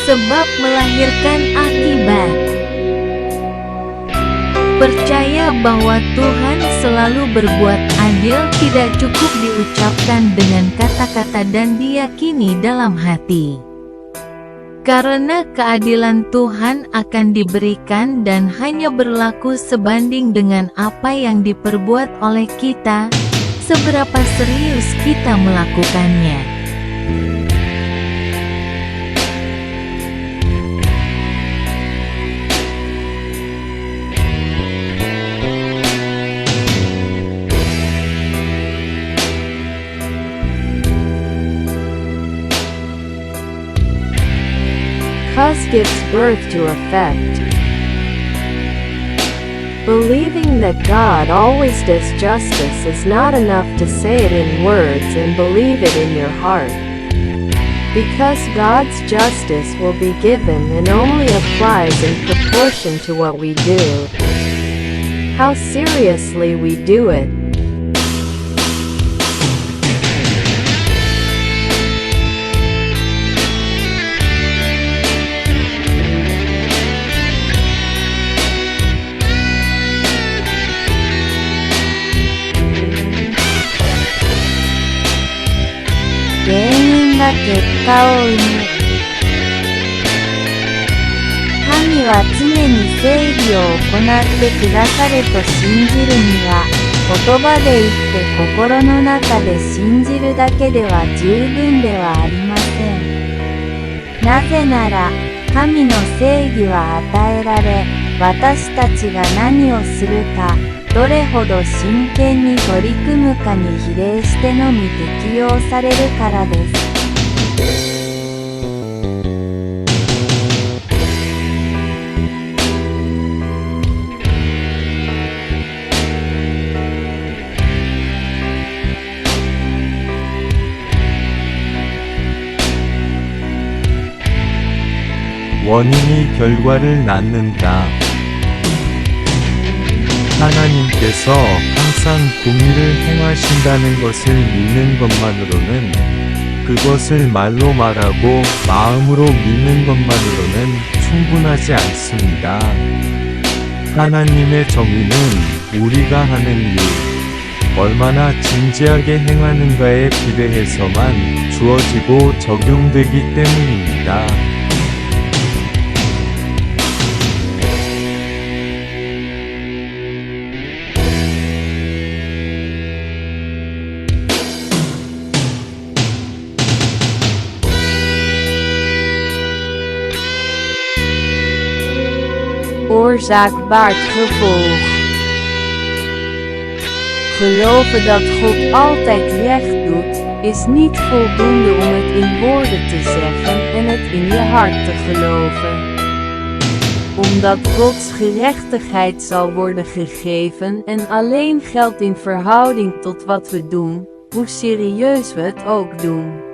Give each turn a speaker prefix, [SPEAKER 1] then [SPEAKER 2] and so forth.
[SPEAKER 1] sebab melahirkan akibat. Percaya bahwa Tuhan selalu berbuat adil tidak cukup diucapkan dengan kata-kata dan diyakini dalam hati. Karena keadilan Tuhan akan diberikan dan hanya berlaku sebanding dengan apa yang diperbuat oleh kita, seberapa serius kita melakukannya.
[SPEAKER 2] Cause gives birth to effect. Believing that God always does justice is not enough to say it in words and believe it in your heart. Because God's justice will be given and only applies in proportion to what we do. How seriously we do it.
[SPEAKER 1] Karena 結果を生む。神は常に正義を行ってくださると信じるには、言葉で言って心の中で信じるだけでは十分ではありません。なぜなら、神の正義は与えられ、私たちが何をするか、どれほど真剣に取り組むかに比例してのみ適用されるからです。
[SPEAKER 3] 원인이 결과를 낳는다. 하나님께서 항상 공의를 행하신다는 것을 믿는 것만으로는, 그것을 말로 말하고 마음으로 믿는 것만으로는 충분하지 않습니다. 하나님의 정의는 우리가 하는 일, 얼마나 진지하게 행하는가에 비례해서만 주어지고 적용되기 때문입니다.
[SPEAKER 2] Oorzaak baart gevolg. Geloven dat God altijd recht doet, is niet voldoende om het in woorden te zeggen en het in je hart te geloven. Omdat Gods gerechtigheid zal worden gegeven en alleen geldt in verhouding tot wat we doen, hoe serieus we het ook doen.